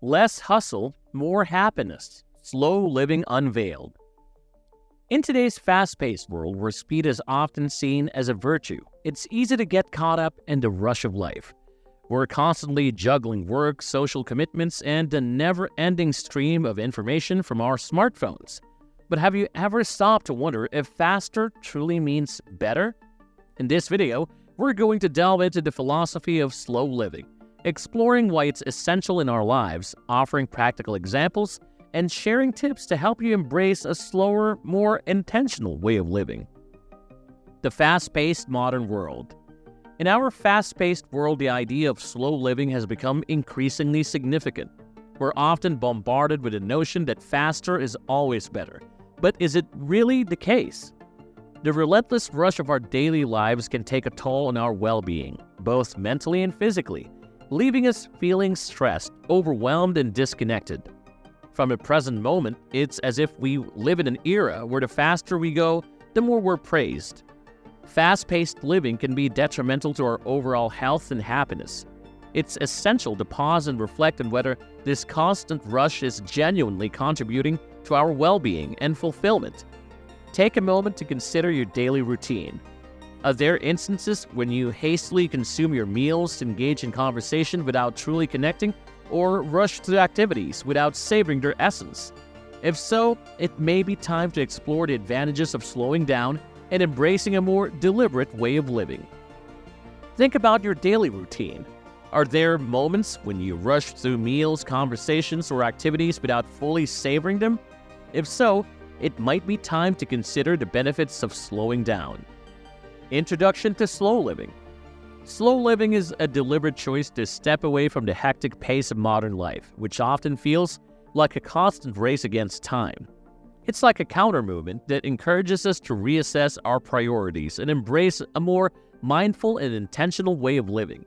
Less hustle, more happiness. Slow living unveiled. In today's fast-paced world where speed is often seen as a virtue, it's easy to get caught up in the rush of life. We're constantly juggling work, social commitments, and the never-ending stream of information from our smartphones. But have you ever stopped to wonder if faster truly means better? In this video, we're going to delve into the philosophy of slow living, exploring why it's essential in our lives, offering practical examples, and sharing tips to help you embrace a slower, more intentional way of living. The fast-paced modern world. In our fast-paced world, the idea of slow living has become increasingly significant. We're often bombarded with the notion that faster is always better. But is it really the case? The relentless rush of our daily lives can take a toll on our well-being, both mentally and physically, leaving us feeling stressed, overwhelmed, and disconnected. From the present moment, it's as if we live in an era where the faster we go, the more we're praised. Fast-paced living can be detrimental to our overall health and happiness. It's essential to pause and reflect on whether this constant rush is genuinely contributing to our well-being and fulfillment. Take a moment to consider your daily routine. Are there instances when you hastily consume your meals, engage in conversation without truly connecting, or rush through activities without savoring their essence? If so, it may be time to explore the advantages of slowing down and embracing a more deliberate way of living. Think about your daily routine. Are there moments when you rush through meals, conversations, or activities without fully savoring them? If so, it might be time to consider the benefits of slowing down. Introduction to slow living. Slow living is a deliberate choice to step away from the hectic pace of modern life, which often feels like a constant race against time. It's like a counter-movement that encourages us to reassess our priorities and embrace a more mindful and intentional way of living.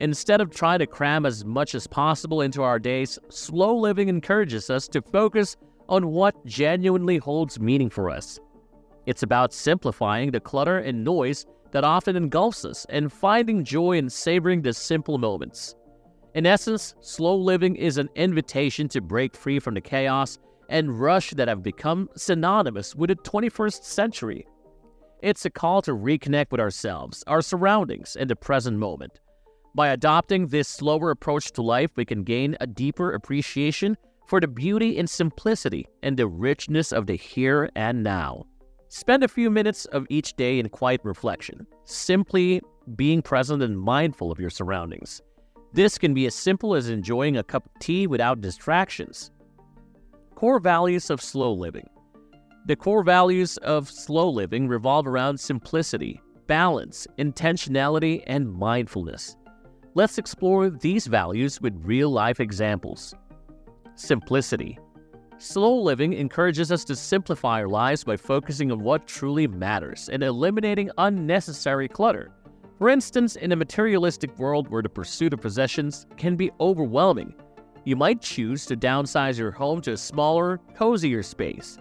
Instead of trying to cram as much as possible into our days, slow living encourages us to focus on what genuinely holds meaning for us. It's about simplifying the clutter and noise that often engulfs us and finding joy in savoring the simple moments. In essence, slow living is an invitation to break free from the chaos and rush that have become synonymous with the 21st century. It's a call to reconnect with ourselves, our surroundings, and the present moment. By adopting this slower approach to life, we can gain a deeper appreciation for the beauty and simplicity and the richness of the here and now. Spend a few minutes of each day in quiet reflection, simply being present and mindful of your surroundings. This can be as simple as enjoying a cup of tea without distractions. Core values of slow living. The core values of slow living revolve around simplicity, balance, intentionality, and mindfulness. Let's explore these values with real-life examples. Simplicity. Slow living encourages us to simplify our lives by focusing on what truly matters and eliminating unnecessary clutter. For instance, in a materialistic world where the pursuit of possessions can be overwhelming, you might choose to downsize your home to a smaller, cozier space.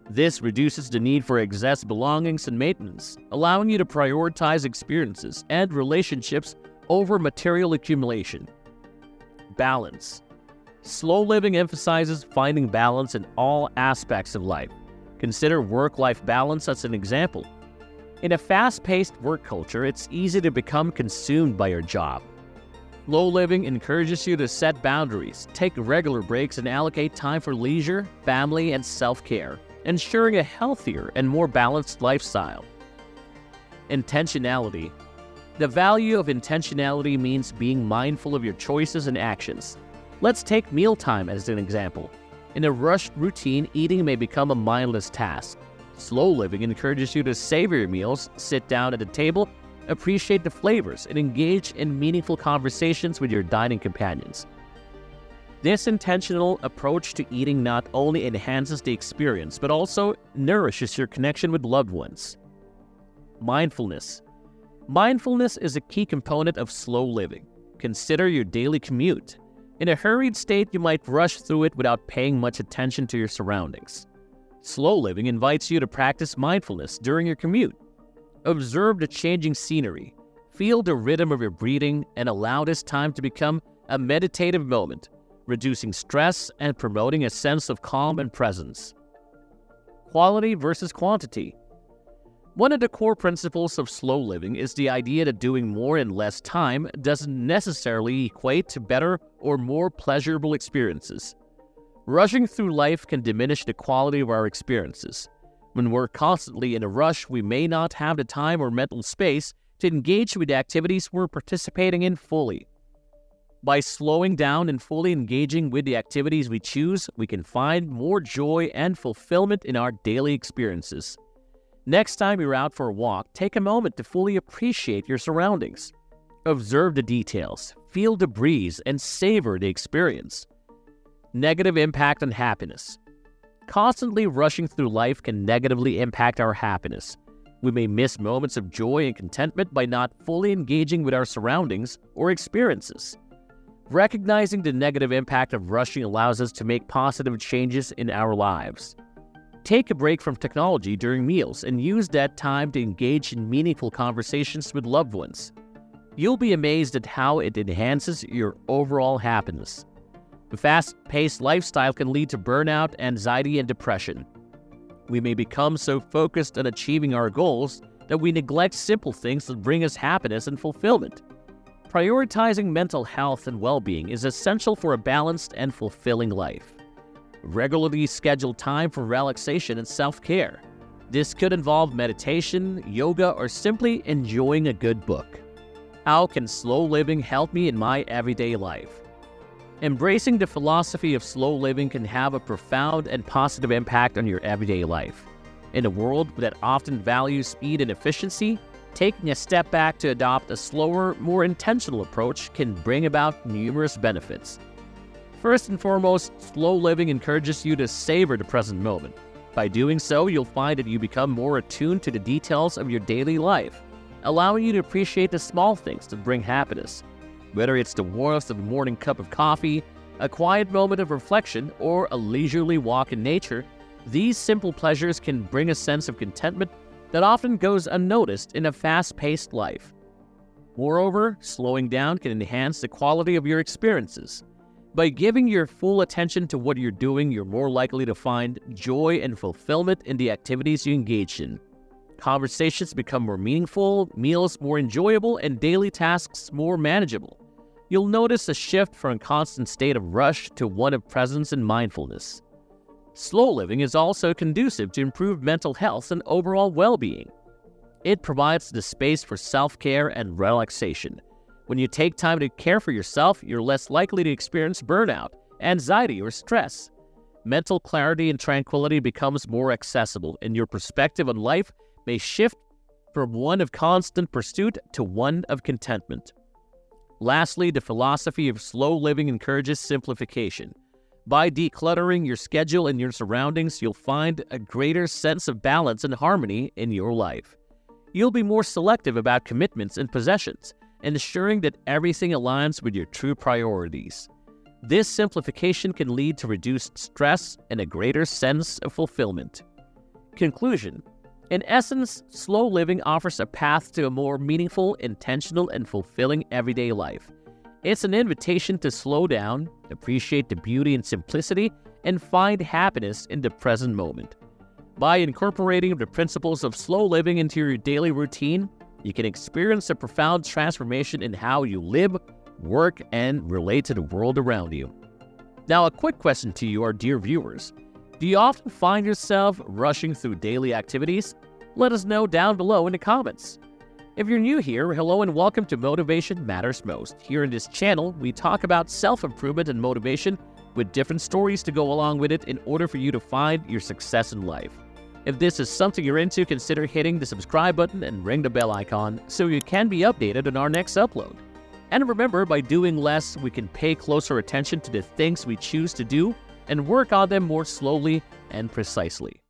This reduces the need for excess belongings and maintenance, allowing you to prioritize experiences and relationships over material accumulation. Balance. Slow living emphasizes finding balance in all aspects of life. Consider work-life balance as an example. In a fast-paced work culture, it's easy to become consumed by your job. Slow living encourages you to set boundaries, take regular breaks, and allocate time for leisure, family, and self-care, ensuring a healthier and more balanced lifestyle. Intentionality. The value of intentionality means being mindful of your choices and actions. Let's take mealtime as an example. In a rushed routine, eating may become a mindless task. Slow living encourages you to savor your meals, sit down at the table, appreciate the flavors, and engage in meaningful conversations with your dining companions. This intentional approach to eating not only enhances the experience, but also nourishes your connection with loved ones. Mindfulness. Mindfulness is a key component of slow living. Consider your daily commute. In a hurried state, you might rush through it without paying much attention to your surroundings. Slow living invites you to practice mindfulness during your commute. Observe the changing scenery, feel the rhythm of your breathing, and allow this time to become a meditative moment, reducing stress and promoting a sense of calm and presence. Quality versus quantity. One of the core principles of slow living is the idea that doing more in less time doesn't necessarily equate to better or more pleasurable experiences. Rushing through life can diminish the quality of our experiences. When we're constantly in a rush, we may not have the time or mental space to engage with the activities we're participating in fully. By slowing down and fully engaging with the activities we choose, we can find more joy and fulfillment in our daily experiences. Next time you're out for a walk, take a moment to fully appreciate your surroundings. Observe the details, feel the breeze, and savor the experience. Negative impact on happiness. Constantly rushing through life can negatively impact our happiness. We may miss moments of joy and contentment by not fully engaging with our surroundings or experiences. Recognizing the negative impact of rushing allows us to make positive changes in our lives. Take a break from technology during meals and use that time to engage in meaningful conversations with loved ones. You'll be amazed at how it enhances your overall happiness. A fast-paced lifestyle can lead to burnout, anxiety, and depression. We may become so focused on achieving our goals that we neglect simple things that bring us happiness and fulfillment. Prioritizing mental health and well-being is essential for a balanced and fulfilling life. Regularly schedule time for relaxation and self-care. This could involve meditation, yoga, or simply enjoying a good book. How can slow living help me in my everyday life? Embracing the philosophy of slow living can have a profound and positive impact on your everyday life. In a world that often values speed and efficiency, taking a step back to adopt a slower, more intentional approach can bring about numerous benefits. First and foremost, slow living encourages you to savor the present moment. By doing so, you'll find that you become more attuned to the details of your daily life, allowing you to appreciate the small things that bring happiness. Whether it's the warmth of a morning cup of coffee, a quiet moment of reflection, or a leisurely walk in nature, these simple pleasures can bring a sense of contentment that often goes unnoticed in a fast-paced life. Moreover, slowing down can enhance the quality of your experiences. By giving your full attention to what you're doing, you're more likely to find joy and fulfillment in the activities you engage in. Conversations become more meaningful, meals more enjoyable, and daily tasks more manageable. You'll notice a shift from a constant state of rush to one of presence and mindfulness. Slow living is also conducive to improved mental health and overall well-being. It provides the space for self-care and relaxation. When you take time to care for yourself, you're less likely to experience burnout, anxiety, or stress. Mental clarity and tranquility becomes more accessible, and your perspective on life may shift from one of constant pursuit to one of contentment. Lastly, the philosophy of slow living encourages simplification. By decluttering your schedule and your surroundings, you'll find a greater sense of balance and harmony in your life. You'll be more selective about commitments and possessions, ensuring that everything aligns with your true priorities. This simplification can lead to reduced stress and a greater sense of fulfillment. Conclusion. In essence, slow living offers a path to a more meaningful, intentional, and fulfilling everyday life. It's an invitation to slow down, appreciate the beauty and simplicity, and find happiness in the present moment. By incorporating the principles of slow living into your daily routine, you can experience a profound transformation in how you live, work, and relate to the world around you. Now, a quick question to you, our dear viewers. Do you often find yourself rushing through daily activities? Let us know down below in the comments. If you're new here, hello and welcome to Motivation Matters Most. Here in this channel, we talk about self-improvement and motivation with different stories to go along with it in order for you to find your success in life. If this is something you're into, consider hitting the subscribe button and ring the bell icon so you can be updated on our next upload. And remember, by doing less, we can pay closer attention to the things we choose to do and work on them more slowly and precisely.